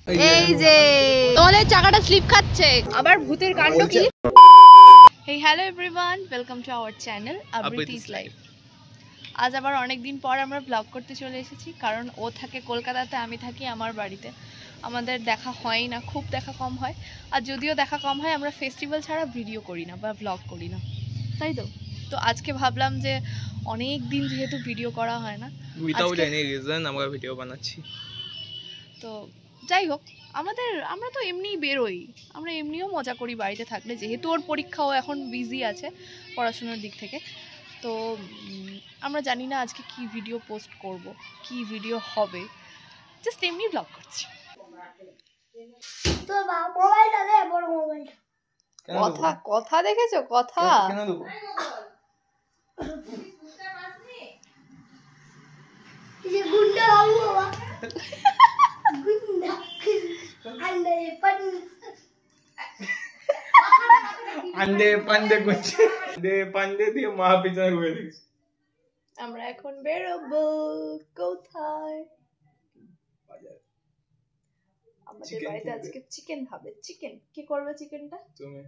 এই যে তোমাদের চাকাটা স্লিপ খাচ্ছে আবার ভূতের কাণ্ড কি। Hey hello everyone, welcome to our channel Abriti's life. আজ আবার অনেক দিন পর আমরা ব্লগ করতে চলে এসেছি, কারণ ও থাকে কলকাতাতে, আমি থাকি আমার বাড়িতে। আমাদের দেখা হয় না, খুব দেখা কম হয়। আর যদিও দেখা কম হয়, আমরা ফেস্টিভ্যাল ছাড়া ভিডিও করি না বা ব্লগ করি না, তাই তো। তো আজকে ভাবলাম যে অনেক দিন যেহেতু ভিডিও করা হয় না, উইদাউট এনি রিজন আমরা ভিডিও বানাচ্ছি। তো যাই হোক, আমরা তো এমনিই বেরোই, আমরা এমনিও মজা করি বাড়িতে থাকলে, যেহেতু ওর পরীক্ষাও এখন বিজি আছে পড়াশোনার দিক থেকে। তো আমরা জানি না আজকে কি ভিডিও পোস্ট করব, কি ভিডিও হবে, জাস্ট এমনি ব্লগ করছি। তো মোবাইলটা দে, বড় মোবাইল। কথা দেখেছো? কথা কেন দেব? ये गुंडा बाबू बाबा गुंडा अंडे पंडे कुछ दे पंडे দিয়ে মা পিছনে ঘুরে দেখছি। আমরা এখন বেরোবো কোথায়? বাজার। আমাদের বাড়িতে আজকে চিকেন হবে। চিকেন কে করবে? চিকেনটা তুমি।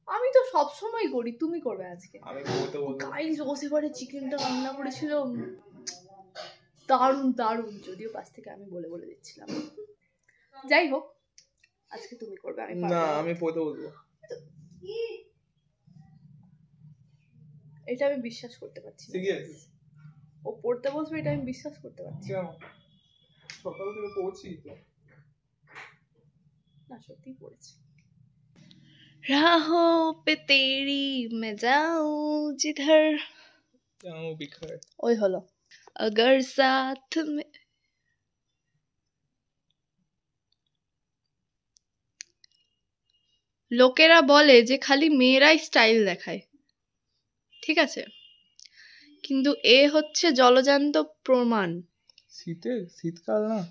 আমি তো সব সময় করি, তুমি করবে আজকে। আমি বলতে বলবো গাইস, ও সেবারে চিকেনটা রান্না করেছিল দারুণ দারুণ, যদিও পাশ থেকে আমি বলে বলে দিচ্ছিলাম। যাই হোক, আজকে তুমি করবে, আমি না, আমি পড়তে বলবো। এটা আমি বিশ্বাস করতে পারছি না। ও পড়তে বসবে, এটা আমি বিশ্বাস করতে পারছি না। সকাল থেকে পড়ছি তো না, সত্যি পড়েছি। राहों पे तेरी मैं जाऊं जिधर जाऊं बिखर, ওই হলো अगर साथ में। লোকেরা বলে যে খালি মেয়েরাই স্টাইল দেখায়, ঠিক আছে, কিন্তু এ হচ্ছে জলজান্ত প্রমাণ। শীতকাল না,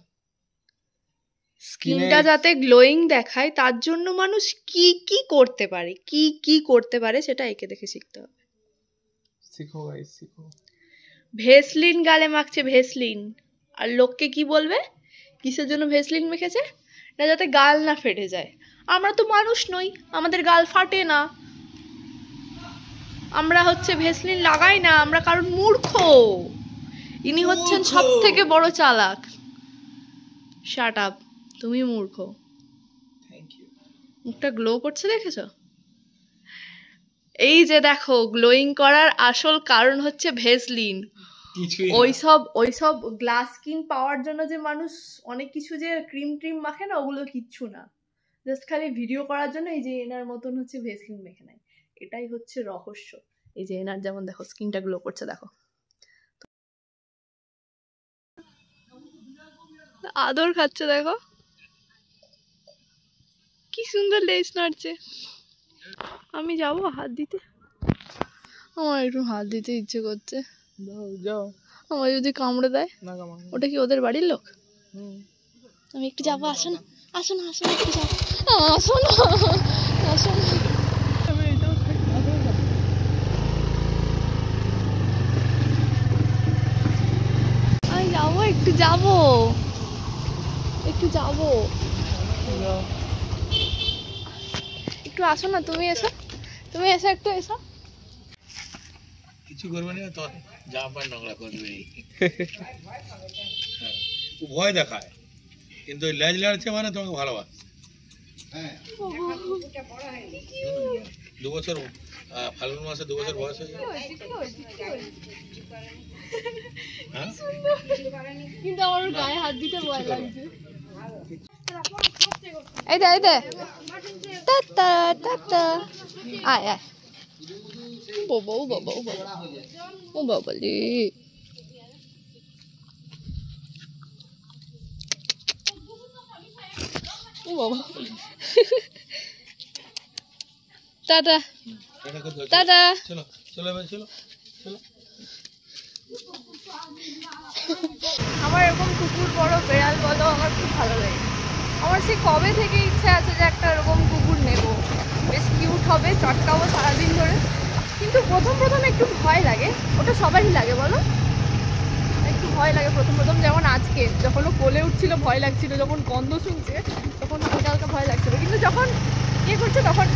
স্কিনটা যাতে গ্লোয়িং দেখায় তার জন্য মানুষ কি কি করতে পারে, কি কি করতে পারে সেটা একে দেখে শিখতে হবে। শিখো গাইস, শিখো। ভেসলিন গালে মাখছে, ভেসলিন। আর লোককে কি বলবে কিসের জন্য ভেসলিন মেখেছে? না যাতে গাল না ফেটে যায়। আমরা তো মানুষ নই, আমাদের গাল ফাটে না, আমরা হচ্ছে ভেসলিন লাগাই না, আমরা কারণ মূর্খ। ইনি হচ্ছেন সব থেকে বড় চালাক। শাট আপ, তুমি মূর্খ। Thank you. মুখটা গ্লো করছে, দেখেছো? এই যে দেখো, গ্লোয়িং করার আসল কারণ হচ্ছে ভেসলিন। ওইসব গ্লাস স্কিন পাওয়ার জন্য যে মানুষ অনেক কিছু যে ক্রিম ট্রিম মাখে না, ওগুলো কিচ্ছু না, জাস্ট খালি ভিডিও করার জন্য এই যে এনার মতন হচ্ছে ভেসলিন মেখে নেয়। এটাই হচ্ছে রহস্য। এই যে এনার যেমন দেখো স্কিনটা গ্লো করছে, দেখো। আদর খাচ্ছে, দেখো কি সুন্দর লেজ নাড়ছে। আমি যাবো হাত দিতে, আমার একটু হাত দিতে ইচ্ছে করছে। যাও, আমার যদি কামড়ে দেয়, ওটা কি ওদের বাড়ির লোক? আমি একটু যাবো, আসো না, আসো না, আসো না, একটু যাবো, আসো না, আসো না। আমি যাবো, একটু যাবো, একটু যাবো, একটু আসো না, তুমি এসো, তুমি এসো, একটু এসো। কিছু করবে না তো, যা পায় নোংরা করবে। ও ভয় দেখায়, কিন্তু লেজ লাড়ছে মানে তোমাকে ভালোবাসে। হ্যাঁ, 2 বছর ফাল্গুন মাসে 2 বছর বয়স হয়েছে। কিন্তু আমার গায়ে হাত দিতে ভয় লাগছে। এই দে, এই দে, টাটা টাটা, আয় আয়। বাবা, ও বাবা, ও বাবা, ও বাবা রে। ও বাবা, টাটা টাটা, চলো চলো চলো চলো। আমার এরকম কুকুর বড়, বেড়াল বলো, আমার খুব ভালো লাগে। আমার সে কবে থেকে ইচ্ছা আছে যে একটা এরকম কুকুর নেব, বেশ কিউট হবে, চটকাবো সারাদিন ধরে। কিন্তু প্রথম প্রথম একটু ভয় লাগে, ওটা সবারই লাগে বলো, একটু ভয় লাগে প্রথম প্রথম, যেমন আজকে যখন ও কোলে উঠছিল ভয় লাগছিল, যখন গন্ধ শুনছে তখন হালকা হালকা ভয় লাগছিল, কিন্তু যখন ইয়ে করছে তখন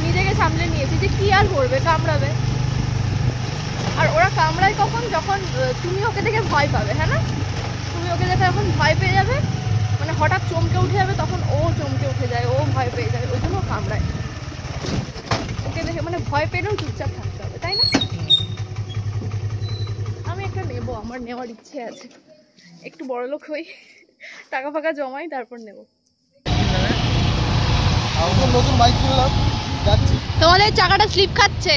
নিজেকে সামলে নিয়েছি যে কি আর করবে, কামড়াবে। আর ওরা কামড়ায় কখন, যখন তুমি ওকে দেখে ভয় পাবে, হ্যাঁ না, তুমি ওকে দেখে যখন ভয় পেয়ে যাবে, মানে হঠাৎ চমকে উঠে যাবে, তখন ও চমকে উঠে যায়, ও ভয় পেয়ে যায়, ওই জন্য কামড়ায়। ওকে দেখে মানে ভয় পেলেও চুপচাপ থাকতে হবে, তাই না? আমি একটা নেবো, আমার নেওয়ার ইচ্ছে আছে, একটু বড় লোক হই, টাকা ফাঁকা জমাই, তারপর নেবো। নতুন বাইক কিনলাম, যাচ্ছি। তোমাদের চাকাটা স্লিপ খাচ্ছে।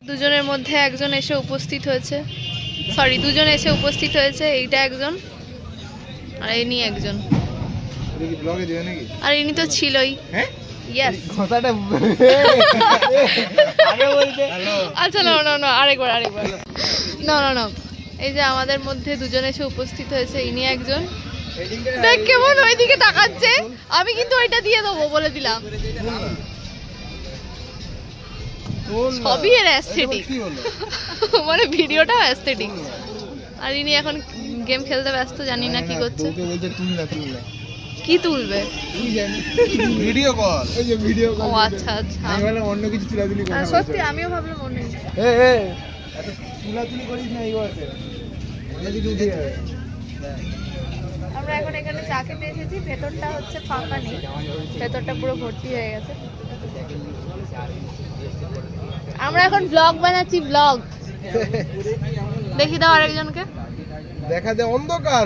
দুজনের মধ্যে একজন এসে উপস্থিত হয়েছে, সরি দুজন এসে উপস্থিত হয়েছে, এইটা একজন আর ইনি একজন, আর ইনি তো ছিলই। ইয়েস, আচ্ছা না না না, আরেকবার না না না, এই যে আমাদের মধ্যে দুজন এসে উপস্থিত হয়েছে, ইনি একজন। দেখ কেমন ওইদিকে তাকাচ্ছে, আমি কিন্তু ওইটা দিয়ে দেবো বলে দিলাম, সবই এর অ্যাস্থেটিক, মানে ভিডিওটাও অ্যাস্থেটিক। আর ইনি এখন গেম খেলতে ব্যস্ত, জানি না কি করছে। কি তুলবে? ভিডিও কল, এই যে ভিডিও কল। ও আচ্ছা আচ্ছা, আমি ভাবলাম অন্য কিছু তুলাতুলি করব। সত্যি আমিও ভাবলাম অন্য কিছু। এত তুলাতুলি করিস না এই বয়সে, এটা কিছু দিয়ে। আমরা এখন এখানে চা খেতে এসেছি, ভেতরটা হচ্ছে ফাঁকা নেই, ভেতরটা পুরো ভর্তি হয়ে গেছে। আমরা এখন ব্লগ বানাচ্ছি, ব্লগ। দেখি দাও আরেকজনকে, দেখা যায় অন্ধকার,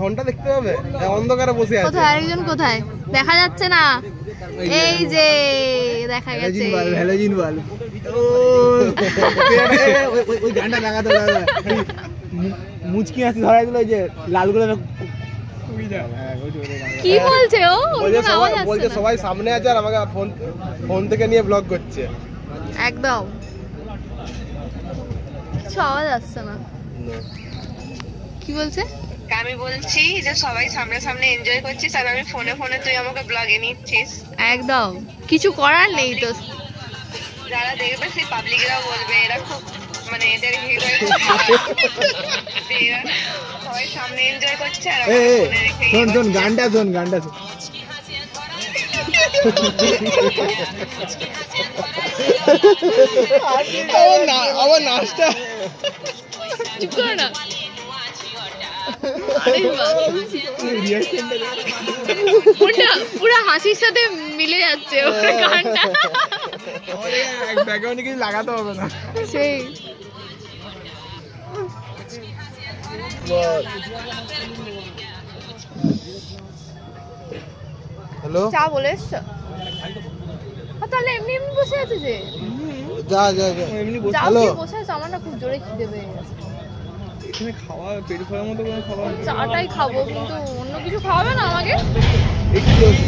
ঘন্টা দেখতে হবে, অন্ধকারে বসে আছে। কোথায় আরেকজন, কোথায় দেখা যাচ্ছে না? এই যে দেখা গেছে, হ্যালোজিন বাল্ব। ওই গানটা লাগাতে হবে, মুচকি হাসি ধরাই দিল, যে লালগুলো কি বলছে ও? বলছে সবাই সামনে আছে আর আমাকে ফোন থেকে নিয়ে ব্লগ করছে। একদম কিছু আওয়াজ আসছে না। কি বলছে? আমি বলছি যে সবাই সামনে সামনে এনজয় করছিস আর আমি ফোনে ফোনে তুই আমাকে ব্লগে নিচ্ছিস। একদম কিছু করার নেই তো, যারা দেখবে সেই পাবলিকরা বলবে এরা খুব মানে এদের হিরো, সবাই সামনে এনজয় করছে আর শোন গানটা শোন, গানটা শোন। আমার নাচটা চুপ করো না। পুরো হাসির সাথে মিলে যাচ্ছে গানটা, ব্যাকগ্রাউন্ডে কিছু লাগাতে হবে না। সেই হ্যালো, চা বলে এসছো? তাহলে এমনি এমনি বসে আছে যে, যা যা যা এমনি বসে। হ্যালো, বসে আছে, আমার না খুব জোরে খিদে পেয়ে গেছে। এখানে খাওয়া পেট ভরার মতো কোনো খাবার, চাটাই খাবো, কিন্তু অন্য কিছু খাওয়াবে না আমাকে?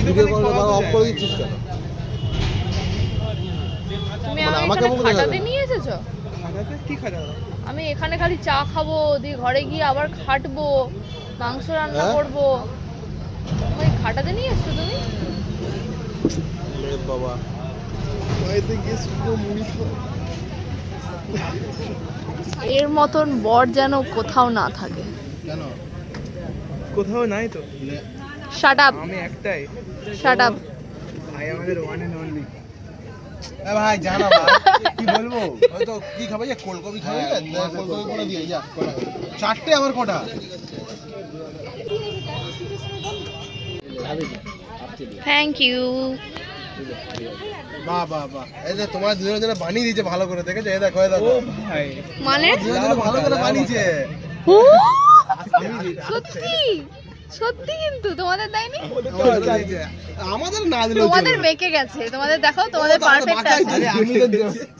ভিডিও কল অফ করে দিচ্ছিস কেন? তুমি মানে আমাকে আমাকে খাটাতে নিয়ে এসেছো? খাটাতে কি খাটাতে? আমি এখানে খালি চা খাবো, দিয়ে ঘরে গিয়ে আবার খাটবো, মাংস রান্না করবো, ওই খাটাতে নিয়ে এসছো তুমি? বাবা ওইতে গিয়ে শুধু মুড়ি এর মতন বর যেন কোথাও না থাকে। কেন? কোথাও নাই তো। শাট আপ, আমি একটাই। শাট আপ ভাই, আমাদের ওয়ান এন্ড অনলি। এ ভাই জানা ভাই কি বলবো, হয়তো কি খাবে, যে কোলকপি খাবে, কোলকপি করে দিয়ে যা, চারটে আবার কটা। Thank you. বাহ বাহ বাহ, এই যে তোমার দুজনের জন্য বানিয়ে দিয়েছে ভালো করে, দেখেছো? এই দেখো, এই দেখো ভাই, মানে দুজনের জন্য ভালো করে বানিয়েছে। ও সত্যি সত্যি কিন্তু তোমাদের দেয়নি, আমাদের না দিলে তোমাদের বেঁকে গেছে, তোমাদের দেখো তোমাদের পারফেক্ট আছে। আরে আমি তো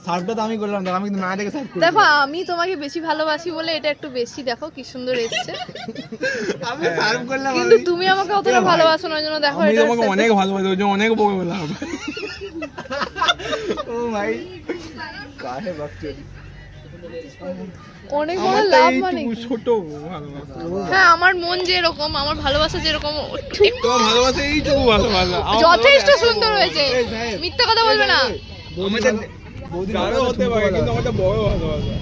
সার্ভটা তো আমি করলাম, দেখো আমি কিন্তু না দেখে সার্ভ করি। দেখো আমি তোমাকে বেশি ভালোবাসি বলে এটা একটু বেশি, দেখো কি সুন্দর এসেছে। আমি সার্ভ করলাম, কিন্তু তুমি আমাকে অতটা ভালোবাসো না, জন্য দেখো আমি এটা তোমাকে অনেক ভালোবাসি, ওই জন্য অনেক বকে বললাম। ও ভাই কাহে বাকচুরি অনেক বড় লাভ মানে ছোট ভালোবাসা। হ্যাঁ আমার মন যেরকম, আমার ভালোবাসা যেরকম, ঠিক তোমার ভালোবাসা এইটুকু ভালোবাসা যথেষ্ট সুন্দর হয়েছে, মিথ্যা কথা বলবে না। আমাদের কারো হতে পারে কিন্তু আমাদের বড় ভালোবাসা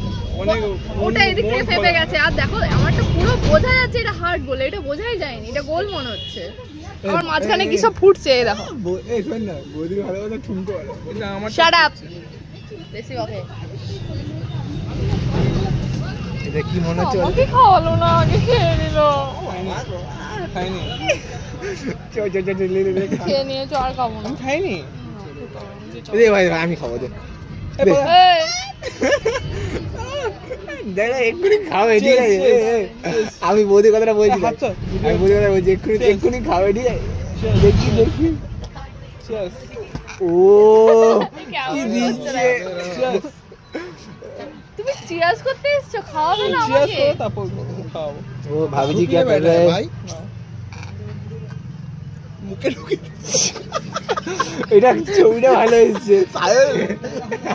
অনেক। ওটা এদিক থেকে ফেপে গেছে, আর দেখো আমারটা পুরো বোঝা যাচ্ছে এটা হার্ট বলে, এটা বোঝাই যায়নি, এটা গোল মনে হচ্ছে। আমার মাঝখানে কি সব ফুটছে, এই দেখো। এই শোন না, বৌদির ভালোবাসা ঠুমকো এটা আমার। শাট আপ, বেশি ওকে। এটা কি মনে হচ্ছে? আমাকে খাওয়ালো না, আগে খেয়ে নিল। খাইনি, চল চল চল লে খেয়ে নিয়েছো, আর খাবো না। খাইনি রে ভাই, আমি খাবো দে। এক্ষুনি খাও, ঠিক আছে? আমি বৌদির কথাটা বলছি, আমি বৌদির কথা বলছি, এক্ষুনি খাও, ঠিক আছে? দেখি দেখি। ও কি দিচ্ছে, তুমি চিয়ার্স করতে এসছো, খাওয়াবে না আমাকে? ও ভাবিজি কি कर रहे हैं भाई? মুখে ঢুকে এটা ছবিটা ভালো হয়েছে,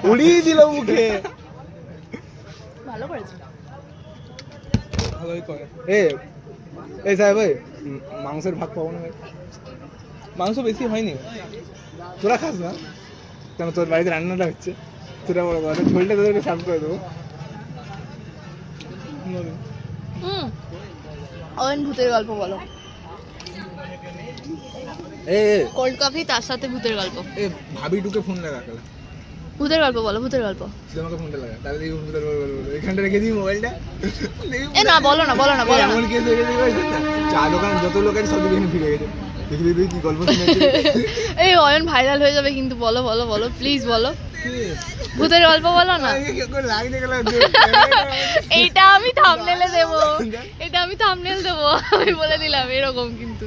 উড়িয়ে দিল মুখে। ভালো করেছে, ভালোই করে। এই সাহেব ভাই, মাংসের ভাগ পাবো না ভাই? মাংস বেশি হয়নি, তোরা খাস না কেন? তোর বাড়িতে রান্নাটা হচ্ছে, তোরা বড় কথা, ঝোলটা তোদেরকে সার্ভ করে দেবো। অয়ন ভূতের গল্প বলো। কোল্ড কফি তার সাথে ভূতের গল্প। ভাবি টুকে ফোন লাগা খেলা, ভূতের গল্প বলো, ভূতের গল্প। তোমাকে ফোনটা লাগা, তাহলে এই ভূতের গল্প বলবো। এখানটা রেখে দিই মোবাইলটা। এ না বলো না, বলো না, বলো না। এমন কেস হয়ে গেছে ভাই, চা দোকান যত লোক আছে সব এখানে ফিরে গেছে। দেখলি তুই কি গল্প শুনেছিস? এই অয়ন ভাইরাল হয়ে যাবে কিন্তু, বলো বলো বলো, প্লিজ বলো, ভূতের গল্প বলো না। এইটা আমি থাম্বনেলে দেব, এটা আমি থাম্বনেল দেব, আমি বলে দিলাম এরকম। কিন্তু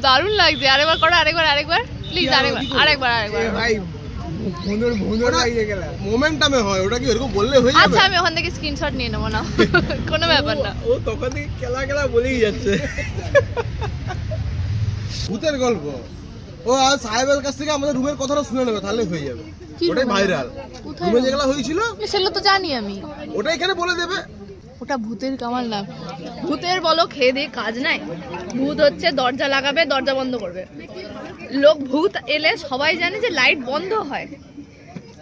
দারুণ লাগছে, আরেকবার করো, আরেকবার, আরেকবার প্লিজ, আরেকবার, আরেকবার, আরেকবার। ভাই ভুঁদর ভুঁদর লাগিয়ে গেল, মোমেন্টামে হয় ওটা, কি এরকম বললে হয়ে যাবে? আচ্ছা আমি ওখান থেকে স্ক্রিনশট নিয়ে নেব না, কোনো ব্যাপার না। ও তখন থেকে খেলা খেলা বলেই যাচ্ছে ভূতের গল্প। ও আর সাহেবের কাছ থেকে আমাদের রুমের কথাটা শুনে নেবে, তাহলে হয়ে যাবে। ওটাই ভাইরাল, রুমে যেগুলো হয়েছিল সেগুলো তো জানি আমি, ওটা এখানে বলে দেবে। ওটা ভূতের কামাল না, ভূতের বলো খেয়ে দিয়ে কাজ নাই। ভূত হচ্ছে দরজা লাগাবে, দরজা বন্ধ করবে। লোক ভূত এলে সবাই জানে যে লাইট বন্ধ হয়।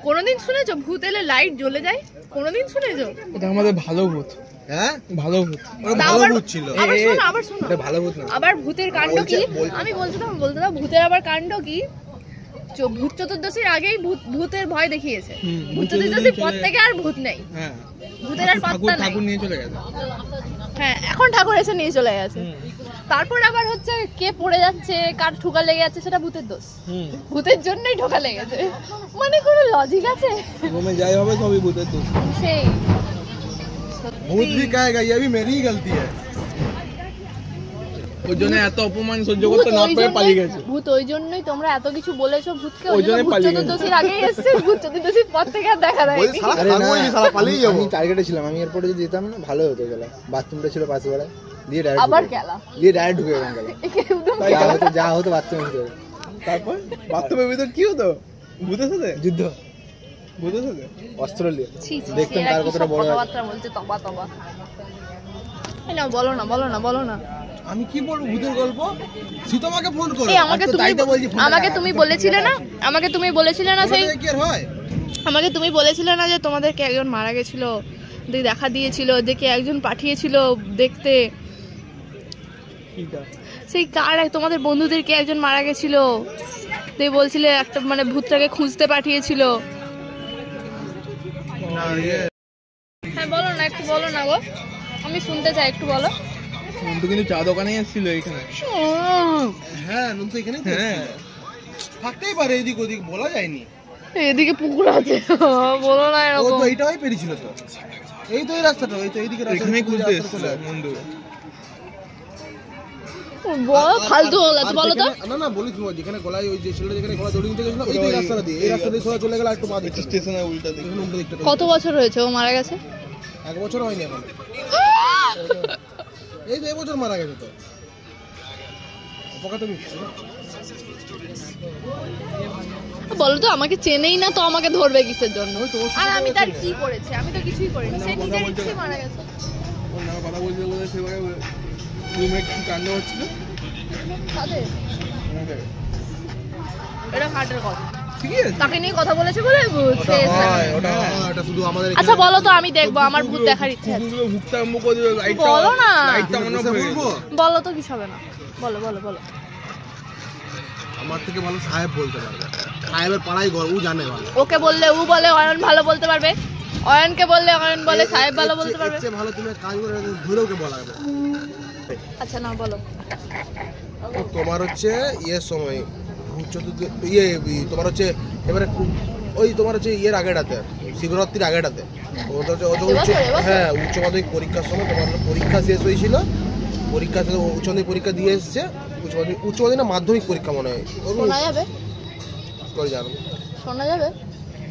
কোনোদিন শুনেছো ভূত এলে লাইট জ্বলে যায়? কোনোদিন শুনেছো? ওটা আমাদের ভালো ভূত। হ্যাঁ ভালো ভূত, ওটা ভালো ভূত ছিল। আবার শোনো, আবার শোনো, এটা ভালো ভূত না। আবার ভূতের কাণ্ড কি আমি বলতে দাও, ভূতের আবার কাণ্ড কি? ভূত চতুর্দশীর আগেই ভূতের ভয় দেখিয়েছে, ভূত চতুর্দশীর পর থেকে আর ভূত নেই। হ্যাঁ ভূতের আর পাত্তা নাই। ঠাকুর নিয়ে চলে গেছে। হ্যাঁ এখন ঠাকুর এসে নিয়ে চলে গেছে। তারপর আবার হচ্ছে কে পড়ে যাচ্ছে, কার ঠোকা লেগে যাচ্ছে, সেটা ভূতের দোষ। ভূতের জন্যই ঠোকা লেগেছে, মানে কোনো লজিক আছে? ঘুমে যাই হবে সবই ভূতের দোষ। সেই ভূত भी कहेगा ये भी मेरी ही गलती है। ওই জন্য এত অপমান সহ্য করতে না পেরে পালিয়ে গেছে। ভূত ওই জন্যই তোমরা এত কিছু বলেছো ভূতকে, ওই জন্য ভূত চতুর্দশীর আগেই এসেছে, ভূত চতুর্দশীর পর থেকে আর দেখা দেয়নি। আরে না, শালা পালিয়ে যাবো। আমি টার্গেটে ছিলাম, আমি এরপরে যদি যেতাম না ভালো হতো। গেলা বাথরুমটা ছিল পাশে বেলা, দিয়ে আবার গেলা, দিয়ে ডাইরেক্ট ঢুকে গেলাম। গেলা যা হতো বাথরুমে ঢুকে। তারপর বাথরুমের ভিতর কি হতো? ভূতের সাথে যুদ্ধ, ভূতের সাথে অস্ত্র নিয়ে দেখতাম কার কতটা বড় কথাবার্তা বলছে। তবা তবা না, বলো না, বলো না, বলো না। আমি কি বলবো ভূতের গল্প? সীতামাকে ফোন করো। এই আমাকে তুমি বলেছিলে না, আমাকে তুমি বলেছিলে না সেই, কি আর হয়? আমাকে তুমি বলেছিলে না যে তোমাদেরকে একজন মারা গেছিল, দেখা দিয়েছিল, দেখে একজন পাঠিয়েছিল দেখতে। সেই কার, তোমাদের বন্ধুদেরকে একজন মারা গেছিল, তুই বলছিলে একটা মানে ভূতটাকে খুঁজতে পাঠিয়েছিল। হ্যাঁ বলো না, একটু বলো না গো, আমি শুনতে চাই, একটু বলো। নন্দু কিন্তু চা দোকানে এসেছিল এখানে। হ্যাঁ নন্দু এখানে থাকতেই পারে, এদিক ওদিক বলা যায়নি। এদিকে পুকুর আছে, বলো না এরকম। ও তো এইটাই পেরিয়েছিল তো, এই তো এই রাস্তাটা, এই তো এইদিকে রাস্তা, এখানেই খুঁজতে এসেছিল নন্দু। ফালতু হলো তো, বলো তো। না না বলিস না, যেখানে গলায় ওই যে ছেলেটা যেখানে গলা দড়ি নিতে গেছিল, এই রাস্তাটা দিয়ে, এই রাস্তা দিয়ে সোজা চলে গেল একটু বাঁ দিকে, স্টেশনের উল্টা দিকে, উল্টো দিকটা। কত বছর হয়েছে ও মারা গেছে? 1 বছর হয়নি এখন, এই যে 1 বছর মারা গেছে তো। অপঘাতে মৃত্যু। বলো তো, আমাকে চেনেই না তো আমাকে ধরবে কিসের জন্য? আর আমি তার কি করেছি? আমি তো কিছুই করিনি, সে নিজের ইচ্ছে মারা গেছে। ওর নামে কথা বলতে বলতে সেবারে রুমে কি কাণ্ড হচ্ছিল। তাদের এটা হার্টের কথা, ঠিক আছে, তাকে নিয়ে কথা বলেছে বলে বুঝছে। ওটা শুধু আমাদের। আচ্ছা বলো তো, আমি দেখবো, আমার ভূত দেখার ইচ্ছা আছে। ভুকটা আরম্ভ করে দিবে, লাইটটা বলো না, লাইটটা মনে করবো। বলো তো, কিছু হবে না, বলো বলো বলো। আমার থেকে ভালো সাহেব বলতে পারবে, সাহেবের পাড়াই ঘর, ও জানে ভালো। ওকে বললে ও বলে অয়ন ভালো বলতে পারবে, অয়নকে বললে অয়ন বলে সাহেব ভালো বলতে পারবে। এর চেয়ে ভালো তুমি কাজ করে ধরে ওকে বলা হবে। আচ্ছা না বলো। তোমার হচ্ছে ইয়ের সময় ইয়ে, তোমার হচ্ছে এবারে ওই তোমার হচ্ছে ইয়ের আগেটাতে, শিবরাত্রির আগেটাতে, হ্যাঁ উচ্চ মাধ্যমিক পরীক্ষার সময় তোমার পরীক্ষা শেষ হয়েছিল, পরীক্ষা উচ্চ মাধ্যমিক পরীক্ষা দিয়ে এসছে, উচ্চ মাধ্যমিক না মাধ্যমিক পরীক্ষা মনে হয়। শোনা যাবে? করে জানো শোনা যাবে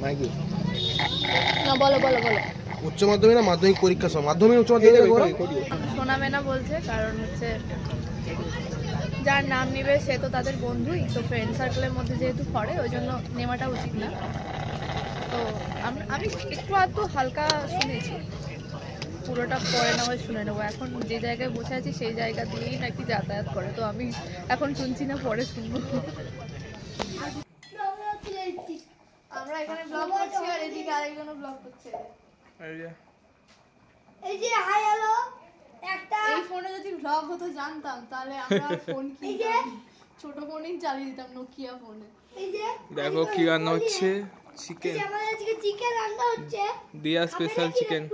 নাকি? না বলো বলো বলো। উচ্চ মাধ্যমিক না মাধ্যমিক পরীক্ষার সময়, মাধ্যমিক উচ্চ মাধ্যমিক শোনাবে না বলছে, কারণ হচ্ছে যার নাম নিবে সে তো তাদের বন্ধুই, তো ফ্রেন্ড সার্কেলের মধ্যে যেহেতু পড়ে ওই জন্য নেওয়াটা উচিত না। তো আমি একটু আধটু হালকা শুনেছি, পুরোটা পরে না হয় শুনে নেবো। এখন যে জায়গায় বসে আছি সেই জায়গা দিয়েই নাকি যাতায়াত করে, তো আমি এখন শুনছি না, পরে শুনবো। আমরা এখানে ব্লগ করছি আর এদিকে আরেকজনও ব্লগ করছে। এই যে হাই হ্যালো একটা, এই ফোনে যদি ব্লগ হতো জানতাম তাহলে আমরা ফোন কি ছোট ফোনেই চালিয়ে দিতাম, নোকিয়া ফোনে। এই যে দেখো কি রান্না হচ্ছে, চিকেন। আমাদের আজকে চিকেন রান্না হচ্ছে, দিয়া স্পেশাল চিকেন।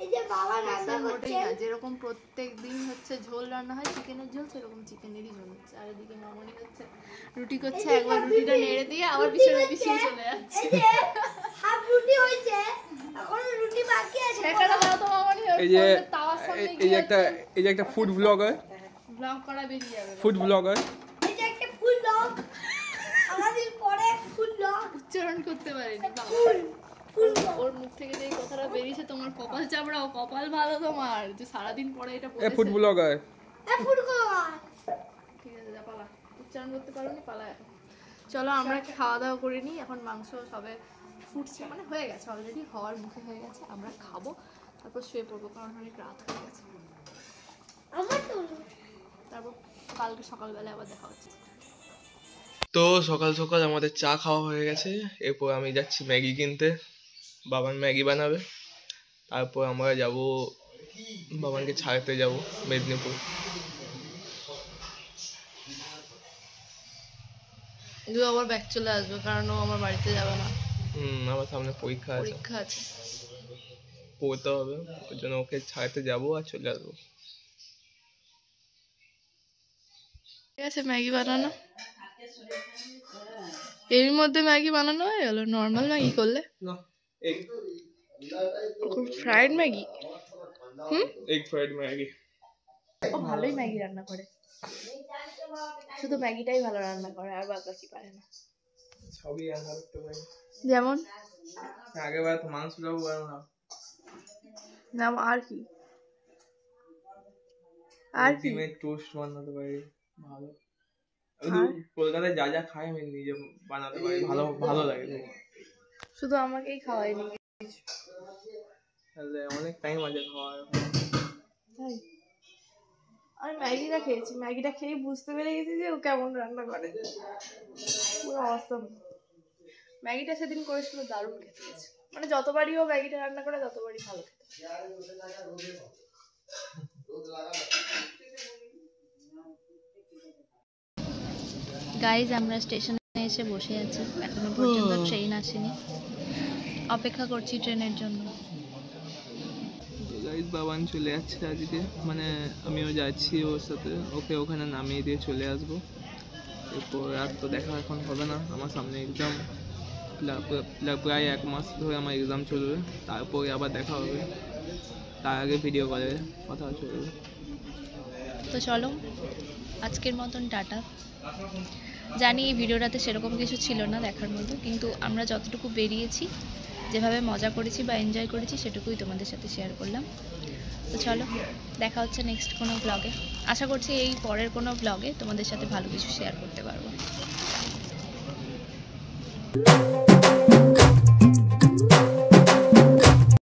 এই যে বাবা রান্না করছে। যেরকম প্রত্যেক দিন হচ্ছে ঝোল রান্না হয় চিকেনের ঝোল, সেরকম চিকেনেরই ঝোল হচ্ছে। আর এদিকে মামনি হচ্ছে রুটি করছে, একবার রুটিটা নেড়ে দিয়ে আবার পিছনে পিছিয়ে চলে যাচ্ছে। এই যে হাফ রুটি হয়েছে, এখন রুটি বাকি আছে। সেখানে দাও তো মামনি, এই যে তাওয়ার সামনে এই যে একটা ফুড ব্লগার, ব্লগ করা বেরিয়ে যাবে। ফুড ব্লগার, এই যে একটা ফুল লগ, আমাদের পরে ফুল লগ উচ্চারণ করতে পারিনি। ওর মুখ থেকে যে কথাটা বেরিয়েছে, তোমার কপাল চাপড়াও, কপাল ভালো তোমার যে সারাদিন পরে এটা এ ফুড ব্লগার। ফুল করা। ঠিক আছে, যা পালা, উচ্চারণ করতে পারোনি, পালা এখন। চলো আমরা খাওয়া দাওয়া করে নিই, এখন মাংস সবে ফুটছে, মানে হয়ে গেছে অলরেডি, হওয়ার মুখে হয়ে গেছে। আমরা খাবো, তারপর শুয়ে পড়বো, কারণ অনেক রাত হয়ে গেছে। আমার তো তারপর কালকে সকালবেলা আবার দেখা হচ্ছে। তো সকাল সকাল আমাদের চা খাওয়া হয়ে গেছে, এরপর আমি যাচ্ছি ম্যাগি কিনতে, বাবান ম্যাগি বানাবে। তারপর আমরা যাব, বাবানকে ছাড়তে যাব মেদিনীপুর। কিন্তু আবার ব্যাক চলে আসবে, কারণ ও আমার বাড়িতে যাবে না। আমার সামনে পরীক্ষা আছে, পড়তে হবে, ওই জন্য ওকে ছাড়তে যাবো আর চলে আসবো। ঠিক আছে, ম্যাগি বানানো, এর মধ্যে ম্যাগি বানানো হয়ে গেল। নর্মাল ম্যাগি করলে fried Maggi, egg fried Maggi. ও ভালোই ম্যাগি রান্না করে, শুধু ম্যাগিটাই ভালো রান্না করে, আর বাদ বাকি পারে না। সবই রান্না করতে পারি, যেমন আগেবার তো মাংসটাও বানালাম। না আর কি, আর কি ডিমের টোস্ট বানাতে পারি ভালো। কলকাতায় যা যা খাই আমি নিজে বানাতে পারি, ভালো ভালো লাগে। শুধু আমাকেই খাওয়াইনি, অনেক টাইম আছে খাওয়া। আমি ম্যাগিটা খেয়েছি, ম্যাগিটা খেয়ে বুঝতে পেরে গেছি যে ও কেমন রান্না করে, পুরো অসম। ম্যাগিটা সেদিন করেছিল, দারুণ খেতে গেছে, মানে যতবারই ও ম্যাগিটা রান্না করে ততবারই ভালো খেতে। গাইজ আমরা স্টেশনে এসে বসে আছি, এখনো পর্যন্ত ট্রেন আসেনি, অপেক্ষা করছি ট্রেনের জন্য। গাইজ বাবান চলে যাচ্ছে আজকে, মানে আমিও যাচ্ছি ওর সাথে, ওকে ওখানে নামিয়ে দিয়ে চলে আসবো। এরপর আর তো দেখা এখন হবে না, আমার সামনে এক্সাম, প্রায় 1 মাস ধরে আমার এক্সাম চলবে, তারপরে আবার দেখা হবে, তার আগে ভিডিও কলে কথা চলবে। তো চলো আজকের মতন টাটা। জানি এই ভিডিওটাতে সেরকম কিছু ছিল না দেখার মতো, কিন্তু আমরা যতটুকু বেরিয়েছি, যেভাবে মজা করেছি বা এনজয় করেছি সেটুকুই তোমাদের সাথে শেয়ার করলাম। তো চলো দেখা হচ্ছে নেক্সট কোনো ব্লগে। আশা করছি এই পরের কোনো ব্লগে তোমাদের সাথে ভালো কিছু শেয়ার করতে পারবো।